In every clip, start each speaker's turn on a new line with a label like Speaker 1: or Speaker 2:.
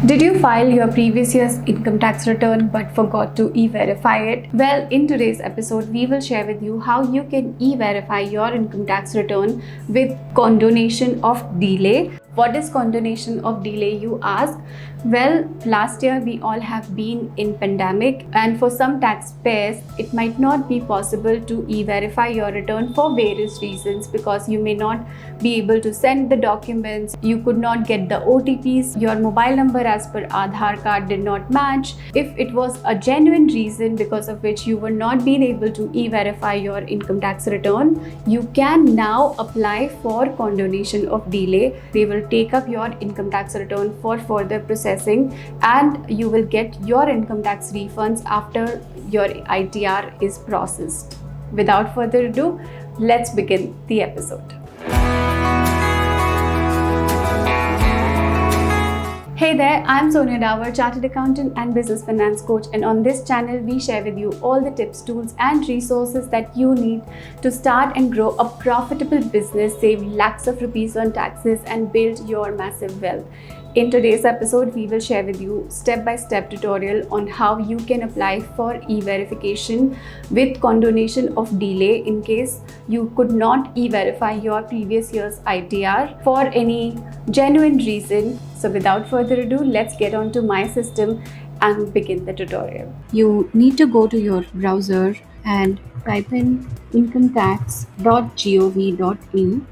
Speaker 1: Did you file your previous year's income tax return but forgot to e-verify it? Well, in today's episode, we will share with you how you can e-verify your income tax return with condonation of delay. What is condonation of delay, you ask? Well, last year we all have been in pandemic, and for some taxpayers, it might not be possible to e-verify your return for various reasons, because you may not be able to send the documents, you could not get the OTPs, your mobile number as per Aadhaar card did not match. If it was a genuine reason because of which you were not being able to e-verify your income tax return, you can now apply for condonation of delay. They will take up your income tax return for further processing, and you will get your income tax refunds after your ITR is processed. Without further ado, let's begin the episode. Hey there, I'm Sonia Dawar, Chartered Accountant and Business Finance Coach, and on this channel we share with you all the tips, tools and resources that you need to start and grow a profitable business, save lakhs of rupees on taxes and build your massive wealth. In today's episode, we will share with you step-by-step tutorial on how you can apply for e-verification with condonation of delay in case you could not e-verify your previous year's ITR for any genuine reason. So without further ado, let's get on to my system and begin the tutorial. You need to go to your browser and type in incometax.gov.in.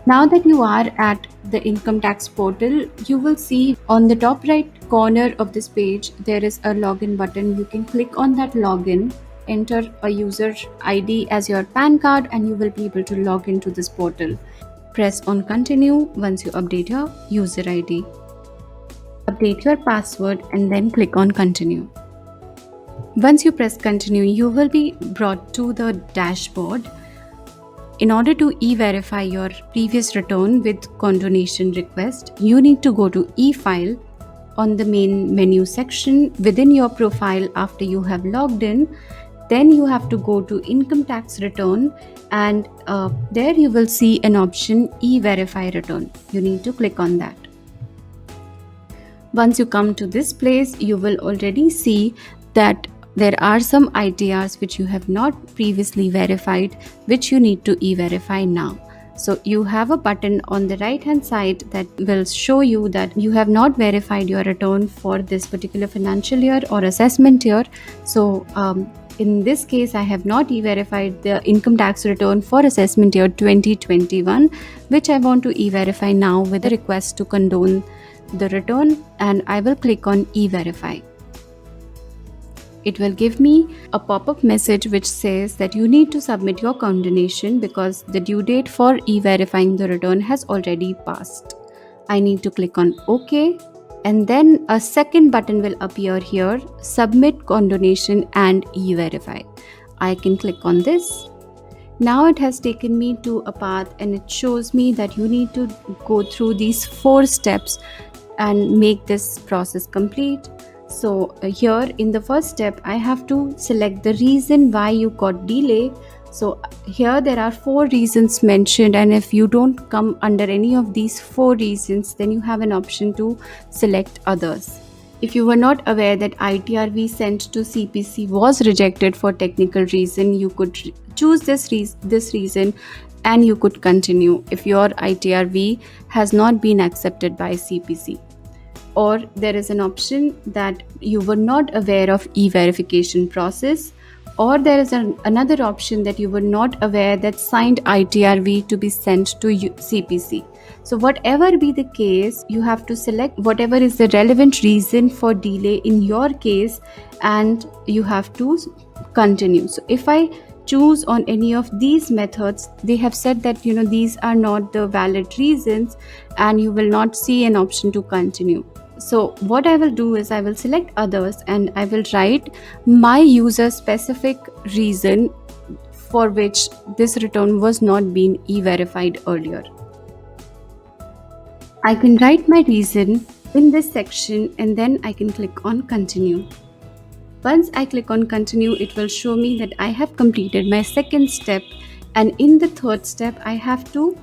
Speaker 1: Now that you are at the income tax portal, you will see on the top right corner of this page, there is a login button. You can click on that login, enter a user ID as your PAN card, and you will be able to log into this portal. Press on continue once you update your user ID. Update your password and then click on continue. Once you press continue, you will be brought to the dashboard. In order to e-verify your previous return with condonation request, you need to go to e-file on the main menu section within your profile after you have logged in. Then you have to go to income tax return, and there you will see an option e-verify return. You need to click on that. Once you come to this place, you will already see that there are some ITRs which you have not previously verified, which you need to e-verify now. So you have a button on the right hand side that will show you that you have not verified your return for this particular financial year or assessment year. So in this case, I have not e-verified the income tax return for assessment year 2021, which I want to e-verify now with a request to condone the return, and I will click on e-verify. It will give me a pop-up message which says that you need to submit your condonation because the due date for e-verifying the return has already passed. I need to click on OK, and then a second button will appear here, submit condonation and e-verify. I can click on this. Now it has taken me to a path and it shows me that you need to go through these 4 steps and make this process complete. So here in the first step, I have to select the reason why you got delay. So here there are 4 reasons mentioned, and if you don't come under any of these 4 reasons, then you have an option to select others. If you were not aware that ITR we sent to CPC was rejected for technical reason, you could choose this reason and you could continue if your ITR has not been accepted by CPC. Or there is an option that you were not aware of e-verification process, or there is another option that you were not aware that signed ITR to be sent to CPC. So whatever be the case, you have to select whatever is the relevant reason for delay in your case, and you have to continue. So if I choose on any of these methods, they have said that these are not the valid reasons and you will not see an option to continue. So what I will do is I will select others and I will write my user specific reason for which this return was not being e-verified earlier. I can write my reason in this section and then I can click on continue. Once I click on continue, it will show me that I have completed my second step, and in the third step I have to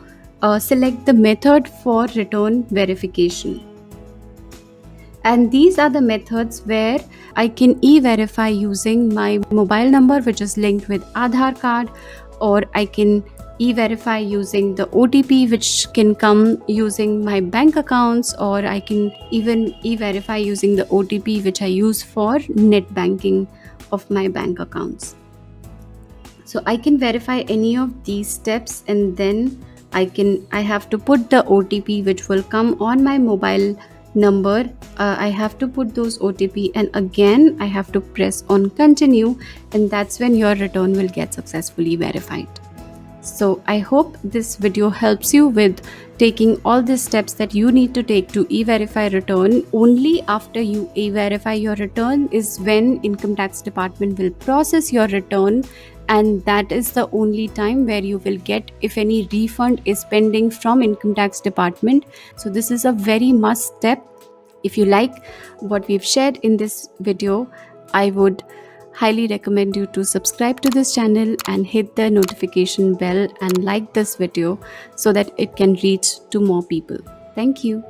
Speaker 1: select the method for return verification. And these are the methods where I can e-verify using my mobile number, which is linked with Aadhaar card, or I can e-verify using the OTP, which can come using my bank accounts, or I can even e-verify using the OTP which I use for net banking of my bank accounts. So I can verify any of these steps, and then I have to put the OTP which will come on my mobile number. I have to put those OTP, and again I have to press on continue, and that's when your return will get successfully verified. So I hope this video helps you with taking all the steps that you need to take to e-verify return. Only after you e-verify your return is when income tax department will process your return, and that is the only time where you will get if any refund is pending from income tax department. So this is a very must step. If you like what we've shared in this video, I would highly recommend you to subscribe to this channel and hit the notification bell and like this video so that it can reach to more people. Thank you.